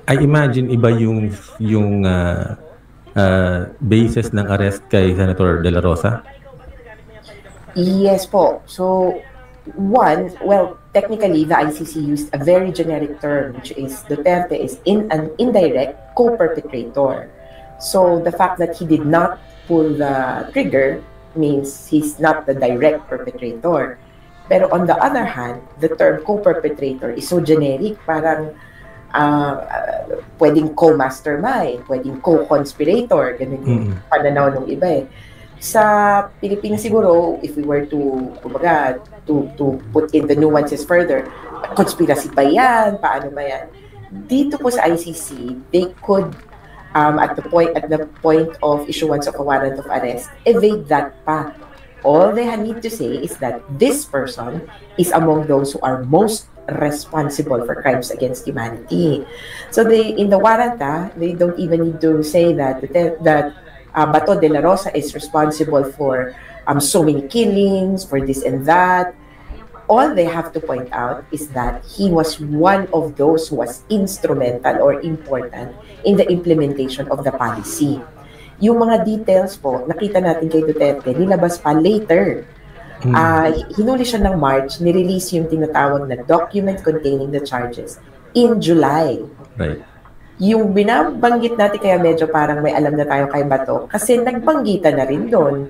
I imagine iba yung basis ng arrest kay Senator De La Rosa. Yes po. So, technically, the ICC used a very generic term, which is Duterte is an indirect co-perpetrator. So, the fact that he did not pull the trigger means he's not the direct perpetrator. Pero on the other hand, the term co-perpetrator is so generic, parang pwedeng co-mastermind, pwedeng co-conspirator, ganun yung pananaw ng iba eh. Sa Pilipinas siguro, if we were to put in the nuances further, conspiracy ba yan? Paano ba yan? Dito po sa ICC, they could, at the point of issuance of a warrant of arrest, evade that pa. All they need to say is that this person is among those who are most responsible for crimes against humanity. So in the warrant, they don't even need to say that Bato de la Rosa is responsible for so many killings, for this and that. All they have to point out is that he was one of those who was instrumental or important in the implementation of the policy. Yung mga details po, nakita natin kay Duterte, nilabas pa later. Hinuli siya ng March, nirelease yung tinatawag na document containing the charges in July. Right. Yung binabanggit natin, kaya medyo parang may alam na tayo kay Bato, kasi nagbanggitan na rin doon.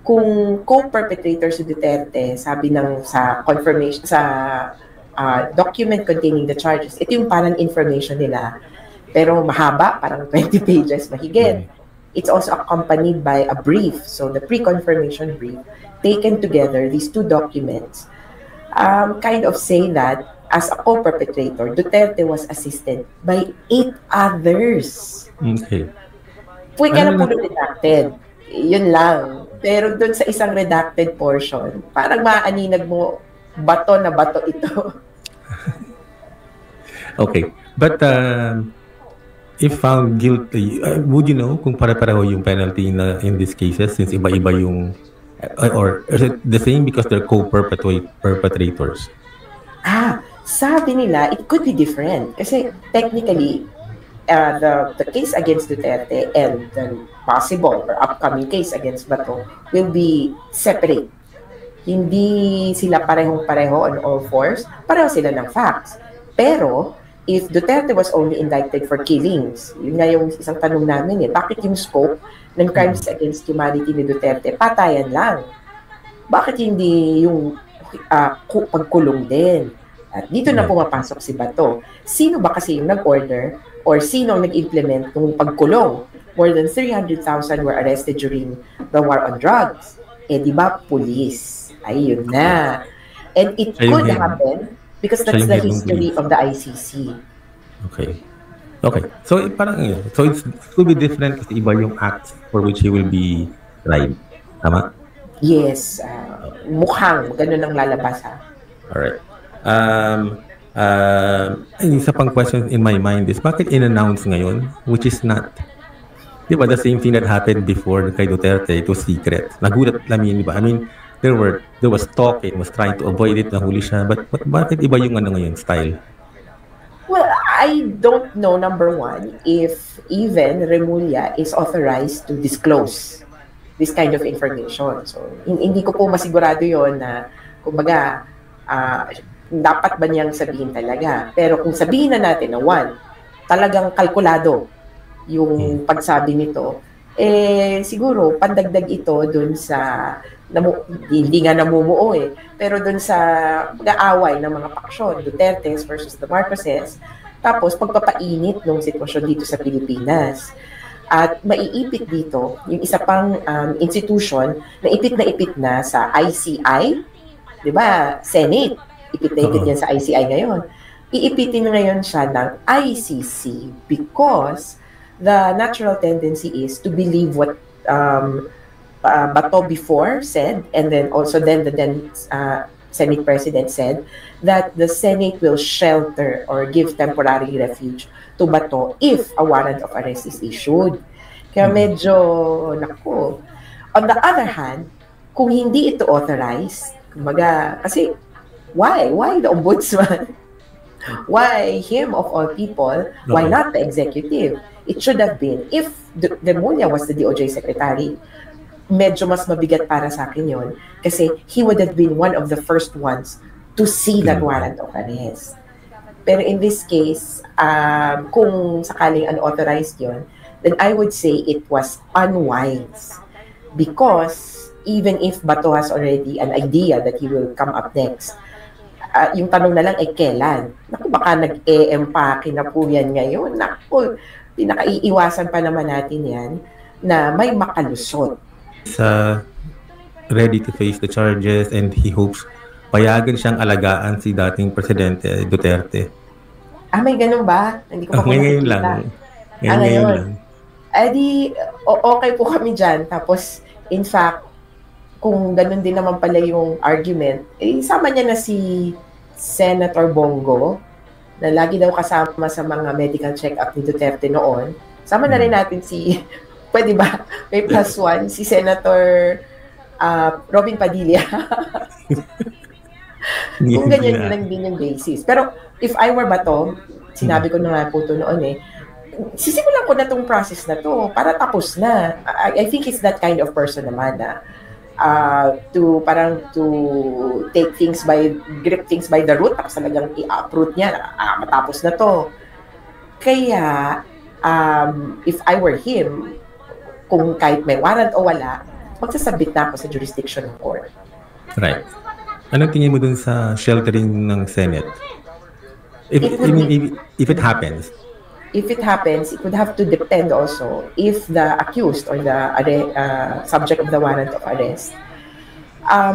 Kung co-perpetrator si Duterte, sabi sa confirmation, sa document containing the charges, ito yung parang information nila, pero mahaba, parang 20 pages mahigit. It's also accompanied by a brief, so the pre-confirmation brief, taken together, these two documents, kind of say that as a co-perpetrator, Duterte was assisted by 8 others. Okay. Pwede ka na po redacted. Yun lang. Pero dun sa isang redacted portion, parang maaninag mo, bato na bato ito. Okay. But if found guilty, would you know kung pare-pareho yung penalty in these cases since iba-iba yung or is it the same because they're co-perpetrators? Sabi nila, it could be different. Kasi technically, the case against Duterte and the possible or upcoming case against Bato will be separate. Hindi sila parehong-pareho on all fours. Pareho sila ng facts. Pero, if Duterte was only indicted for killings, yun nga yung isang tanong namin bakit yung scope ng crimes against humanity ni Duterte, patayan lang? Bakit hindi yung pagkulong din? At dito na pumapasok si Bato. Sino ba kasi yung nag-order or sino ang nag-implement ng pagkulong? More than 300,000 were arrested during the war on drugs. Di ba, police? Ayun na. And it could happen because that's the history of the ICC. Okay. So parang so it will be different kasi iba yung acts for which he will be tried. Tama? Yes. Mukhang ganun ang lalabas Alright. Isa pang question in my mind is bakit in-announce ngayon which is not, di ba, the same thing that happened before kay Duterte, it was secret. Nagulat namin, di ba? I mean, there was talk, it was trying to avoid it, nahuli siya, but bakit iba yung ngayon style? Well, I don't know, number one, if even Remulla is authorized to disclose this kind of information. So, hindi ko po masigurado yon na, kumbaga, dapat ba niyang sabihin talaga. Pero kung sabihin na natin na one, talagang kalkulado yung pagsabi nito, siguro pandagdag ito dun sa hindi nga namumuo pero dun sa pag-aaway ng mga paksyon, Dutertes versus the Marcoses, tapos pagpapainit ng sitwasyon dito sa Pilipinas. At maiipit dito yung isa pang institution na ipit na sa ICI, di ba? Senate, ipit yan sa ICI ngayon. Iipitin ngayon siya ng ICC because the natural tendency is to believe what Bato before said, and then also the Senate President said that the Senate will shelter or give temporary refuge to Bato if a warrant of arrest is issued. Kaya medyo, naku. On the other hand, kung hindi ito authorized, kumbaga, kasi why the ombudsman? Why him of all people? Why not the executive? It should have been, if Remulla was the DOJ secretary, medyo mas mabigat para sa akin yon kasi he would have been one of the first ones to see that warrant of arrest. Pero in this case, kung sakaling unauthorized yon, then I would say it was unwise. Because even if Bato has already an idea that he will come up next, yung tanong na lang ay kailan? Naku, baka nag-e-empake na po yan ngayon. Naku, pinakaiiwasan pa naman natin yan na may makalusot. Ready to face the charges and he hopes payagan siyang alagaan si dating Presidente Duterte. May ganun ba? Hindi ko pa ngayon lang. Ngayon lang. Di, okay po kami dyan. Tapos, in fact, kung ganun din naman pala yung argument, sama niya na si Senator Bongo, na lagi daw kasama sa mga medical check-up ni Duterte noon. Sama na rin natin pwede ba? May plus one, si Senator Robin Padilla. Kung ganyan lang din yung basis. Pero, if I were Bato, sinabi ko na nga po ito noon sisimulan ko na tong process na to para tapos na. I think it's that kind of person naman na to grip things by the root tapos talagang i-uproot niya matapos na to. Kaya if I were him, kung kahit may warrant o wala, magsasabit na ako sa jurisdiction ng court. Right. Anong tingin mo dun sa sheltering ng Senate? If it happens, it would have to depend also if the accused or the subject of the warrant of arrest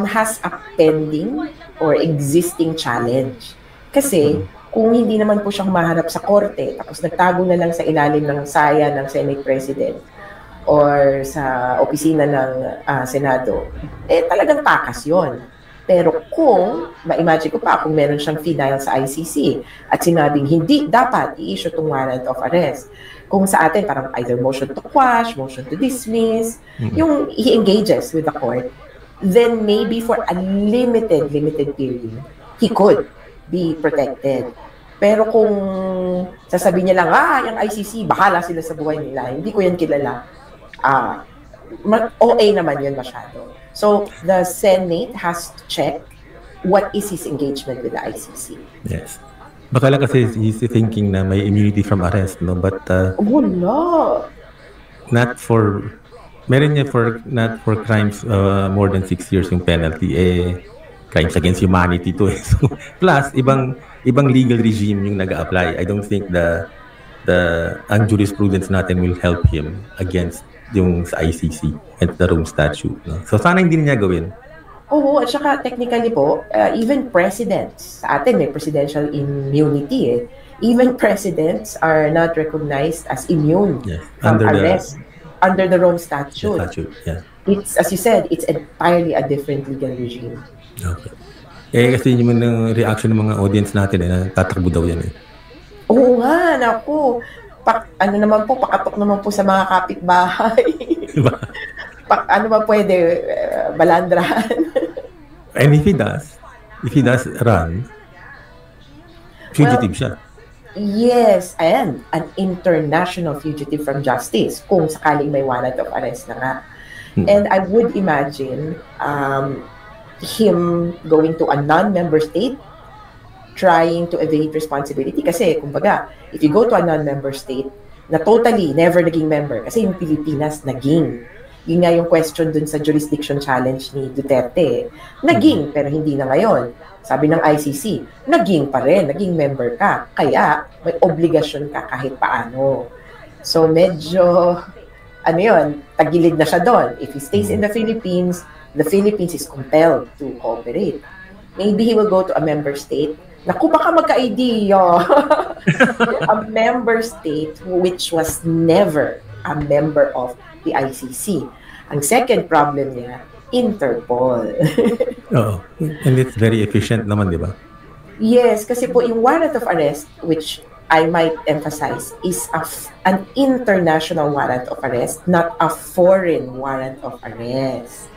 has a pending or existing challenge. Kasi kung hindi naman po siya humaharap sa korte, tapos nagtago na lang sa ilalim ng saya ng Senate President or sa opisina ng Senado, talagang takas yon. Pero kung, ma-imagine ko pa, kung meron siyang file sa ICC at sinabing hindi dapat i-issue itong warrant of arrest. Kung sa atin, parang either motion to quash, motion to dismiss, yung he engages with the court, then maybe for a limited period, he could be protected. Pero kung sasabihin niya lang, yung ICC, bahala sila sa buhay nila, hindi ko yan kilala, OA naman yun masyado. So, the Senate has to check what is his engagement with the ICC. Yes. Baka lang kasi he's thinking na may immunity from arrest, no? But, wala. Meron niya not for crimes more than 6 years yung penalty, crimes against humanity to. So, plus, ibang legal regime yung nag-a-apply. I don't think ang jurisprudence natin will help him against yung sa ICC at the Rome Statute. No? So, sana hindi niya gawin. Oo, at saka technically po, even presidents, sa atin may presidential immunity Even presidents are not recognized as immune from arrest under the Rome Statute. It's, as you said, it's entirely a different legal regime. Okay. Kasi yung reaction ng mga audience natin, tatakbo daw yan Oo nga, naku. Pakatok naman po sa mga kapitbahay. Diba? Ano ba pwede, balandrahan? And if he does run, fugitive siya. Yes, and an international fugitive from justice kung sakaling may warrant of arrest na nga. And I would imagine him going to a non-member state trying to evade responsibility. Kasi, kumbaga, if you go to a non-member state na totally never naging member, kasi yung Pilipinas naging. Yun nga yung question dun sa jurisdiction challenge ni Duterte. Naging, pero hindi na ngayon. Sabi ng ICC, naging pa rin, naging member ka. Kaya, may obligasyon ka kahit paano. So, medyo, tagilid na siya doon. If he stays in the Philippines is compelled to cooperate. Maybe he will go to a member state. Naku, baka magka-idea. A member state which was never a member of the ICC. Ang second problem niya, Interpol. Oo. And it's very efficient naman, di ba? Yes, kasi po yung warrant of arrest, which I might emphasize, is an international warrant of arrest, not a foreign warrant of arrest.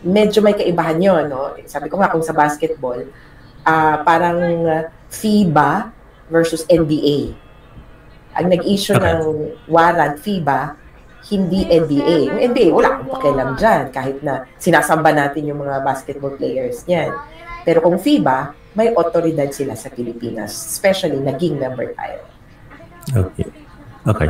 Medyo may kaibahan yun, no? Sabi ko nga, kung sa basketball, parang FIBA versus NBA. Ang nag-issue Okay. ng warrant FIBA, hindi NBA. Yung NBA, wala akong pakialam dyan kahit na sinasamba natin yung mga basketball players niyan. Pero kung FIBA, may otoridad sila sa Pilipinas, especially naging member tayo. Okay. Okay.